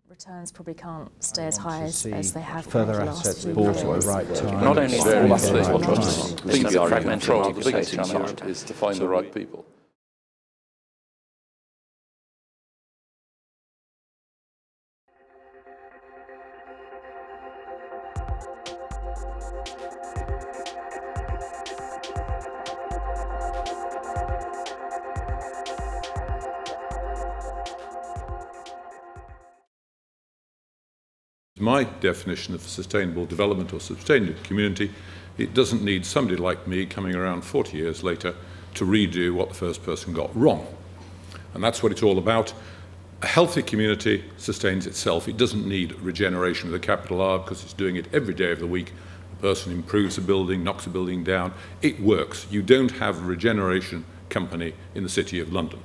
Returns probably can't stay as high as they have further assets bought at the right time. Not only various stable trusts. things are fragmented The biggest thing market here is to find the right people. My definition of sustainable development or sustainable community, it doesn't need somebody like me coming around 40 years later to redo what the first person got wrong. And that's what it's all about. A healthy community sustains itself. It doesn't need regeneration with a capital R because it's doing it every day of the week. A person improves a building, knocks a building down. It works. You don't have a regeneration company in the City of London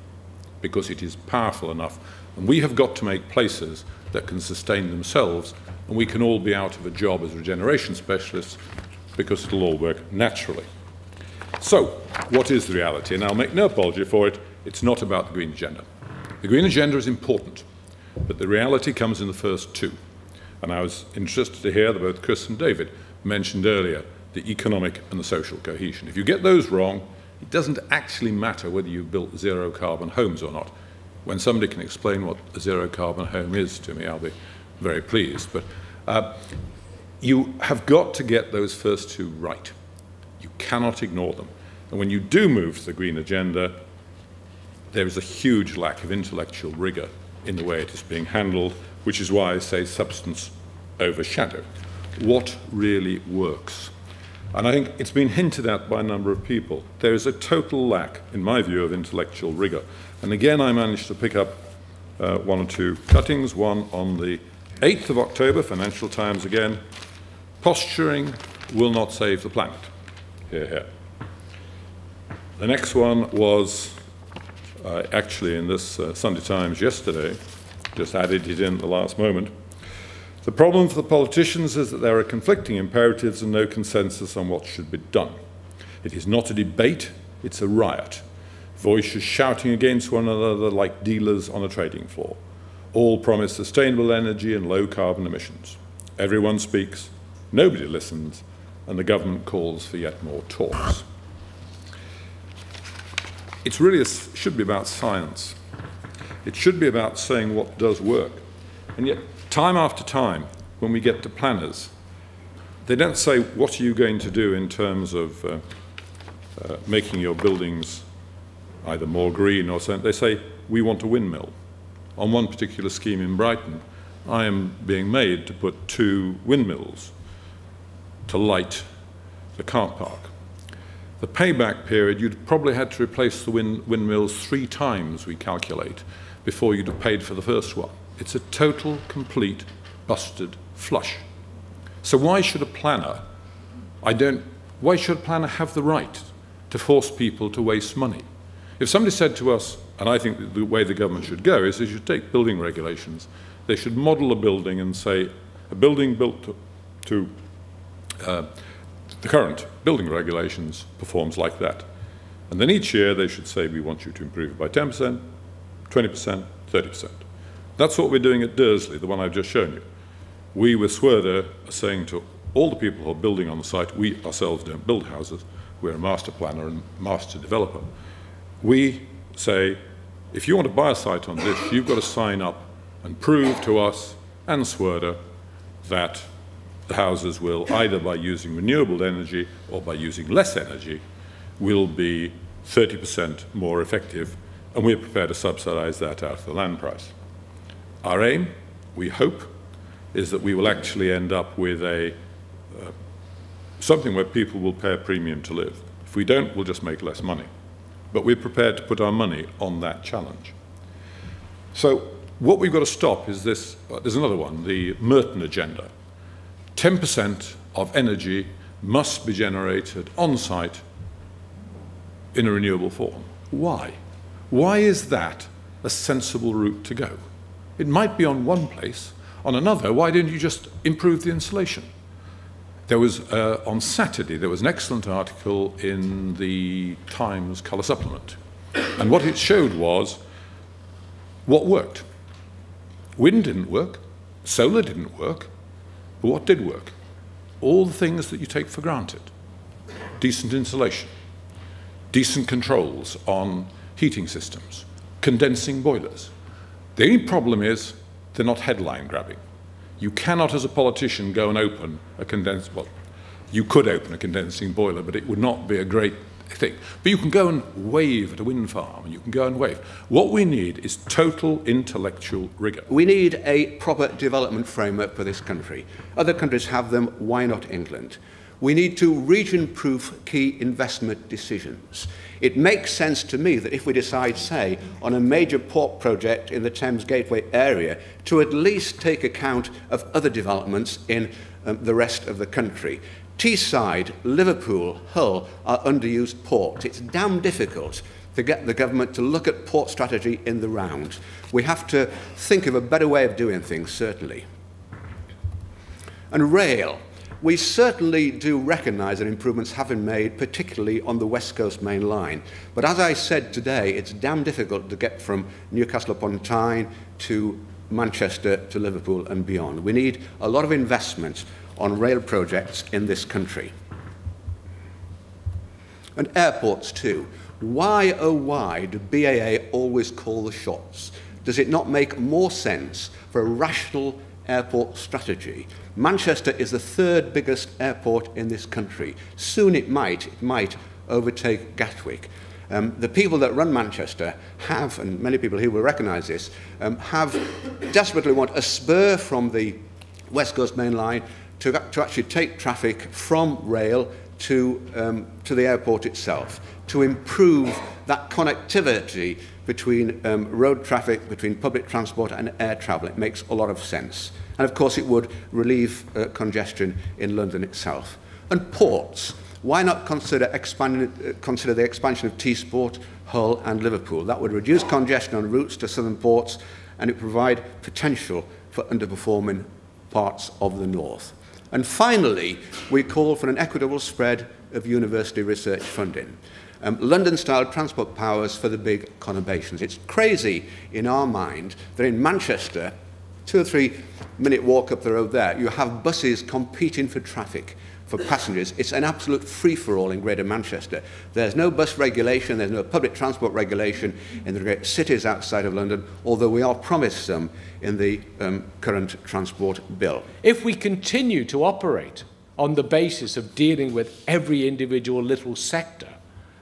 because it is powerful enough. And we have got to make places that can sustain themselves, and we can all be out of a job as regeneration specialists because it'll all work naturally. So, what is the reality? And I'll make no apology for it, it's not about the green agenda. The green agenda is important, but the reality comes in the first two. And I was interested to hear that both Chris and David mentioned earlier the economic and the social cohesion. If you get those wrong, it doesn't actually matter whether you've built zero-carbon homes or not. When somebody can explain what a zero-carbon home is to me, I'll be very pleased. But you have got to get those first two right. You cannot ignore them. And when you do move to the green agenda, there is a huge lack of intellectual rigor in the way it is being handled, which is why I say substance over shadow. What really works? And I think it's been hinted at by a number of people. There is a total lack, in my view, of intellectual rigor. And again, I managed to pick up one or two cuttings, one on the 8th of October, Financial Times again. Posturing will not save the planet. Hear, hear. The next one was actually in this Sunday Times yesterday, just added it in at the last moment. The problem for the politicians is that there are conflicting imperatives and no consensus on what should be done. It is not a debate, it's a riot. Voices shouting against one another like dealers on a trading floor. All promise sustainable energy and low carbon emissions. Everyone speaks, nobody listens, and the government calls for yet more talks. It really should be about science. It should be about saying what does work. And yet, time after time, when we get to planners, they don't say, what are you going to do in terms of making your buildings either more green or something. They say, we want a windmill. On one particular scheme in Brighton, I am being made to put 2 windmills to light the car park. The payback period, you'd probably had to replace the windmills 3 times, we calculate, before you'd have paid for the first one. It's a total, complete, busted flush. So why should a planner, why should a planner have the right to force people to waste money? If somebody said to us, and I think the way the government should go is they should take building regulations, they should model a building and say, a building built to the current building regulations performs like that. And then each year they should say, we want you to improve it by 10%, 20%, 30%. That's what we're doing at Dursley, the one I've just shown you. We with Swerder are saying to all the people who are building on the site, we ourselves don't build houses, we're a master planner and master developer. We say, if you want to buy a site on this, you've got to sign up and prove to us and Swerder that the houses will, either by using renewable energy or by using less energy, will be 30% more effective, and we're prepared to subsidize that out of the land price. Our aim, we hope, is that we will actually end up with something where people will pay a premium to live. If we don't, we'll just make less money. But we're prepared to put our money on that challenge. So what we've got to stop is this, there's another one, the Merton agenda. 10% of energy must be generated on-site in a renewable form. Why? Why is that a sensible route to go? It might be on one place. On another, why don't you just improve the insulation? There was, on Saturday, there was an excellent article in the Times Colour Supplement. And what it showed was what worked. Wind didn't work, Solar didn't work, but what did work? All the things that you take for granted. Decent insulation, decent controls on heating systems, condensing boilers. The only problem is they're not headline grabbing. You cannot, as a politician, go and open a well, you could open a condensing boiler, but it would not be a great thing. But you can go and wave at a wind farm, and you can go and wave. What we need is total intellectual rigour. We need a proper development framework for this country. Other countries have them, why not England? We need to region-proof key investment decisions. It makes sense to me that if we decide, say, on a major port project in the Thames Gateway area, to at least take account of other developments in the rest of the country. Teesside, Liverpool, Hull are underused ports. It's damn difficult to get the government to look at port strategy in the round. We have to think of a better way of doing things, certainly. And rail. We certainly do recognise that improvements have been made, particularly on the West Coast Main Line. But as I said today, it's damn difficult to get from Newcastle upon Tyne to Manchester to Liverpool and beyond. We need a lot of investment on rail projects in this country. And airports too. Why, oh why, do BAA always call the shots? Does it not make more sense for a rational airport strategy? Manchester is the third biggest airport in this country. Soon it might overtake Gatwick. The people that run Manchester have, and many people here will recognise this, have desperately want a spur from the West Coast Main Line to actually take traffic from rail to the airport itself, to improve that connectivity between road traffic, between public transport and air travel. It makes a lot of sense. And of course it would relieve congestion in London itself. And ports. Why not consider the expansion of T-Sport, Hull and Liverpool? That would reduce congestion on routes to southern ports, and it would provide potential for underperforming parts of the north. And finally, we call for an equitable spread of university research funding. London-style transport powers for the big conurbations. It's crazy in our mind that in Manchester, 2 or 3 minute walk up the road there, you have buses competing for traffic, for passengers. It's an absolute free-for-all in Greater Manchester. There's no bus regulation, there's no public transport regulation in the great cities outside of London, although we are promised some in the current transport bill. If we continue to operate on the basis of dealing with every individual little sector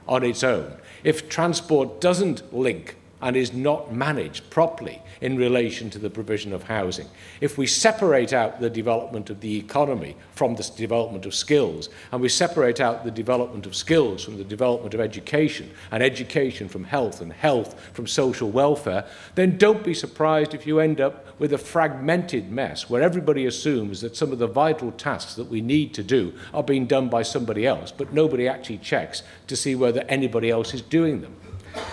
on its own, if transport doesn't link and is not managed properly in relation to the provision of housing, if we separate out the development of the economy from the development of skills, and we separate out the development of skills from the development of education, and education from health, and health from social welfare, then don't be surprised if you end up with a fragmented mess where everybody assumes that some of the vital tasks that we need to do are being done by somebody else, but nobody actually checks to see whether anybody else is doing them.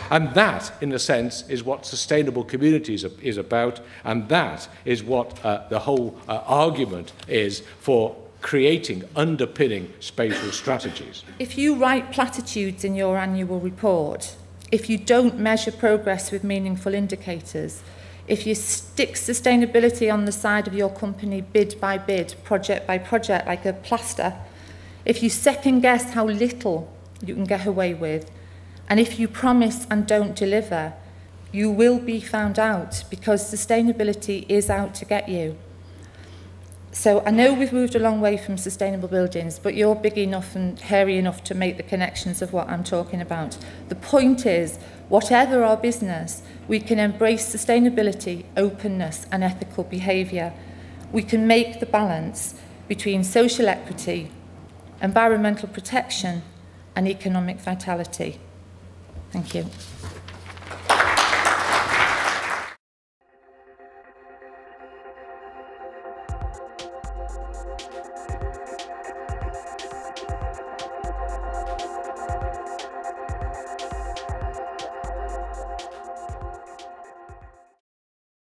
And that, in a sense, is what sustainable communities is about, and that is what the whole argument is for creating underpinning spatial strategies. If you write platitudes in your annual report, if you don't measure progress with meaningful indicators, if you stick sustainability on the side of your company bid by bid, project by project like a plaster, if you second guess how little you can get away with, and if you promise and don't deliver, you will be found out, because sustainability is out to get you. So I know we've moved a long way from sustainable buildings, but you're big enough and hairy enough to make the connections of what I'm talking about. The point is, whatever our business, we can embrace sustainability, openness and ethical behaviour. We can make the balance between social equity, environmental protection and economic vitality. Thank you.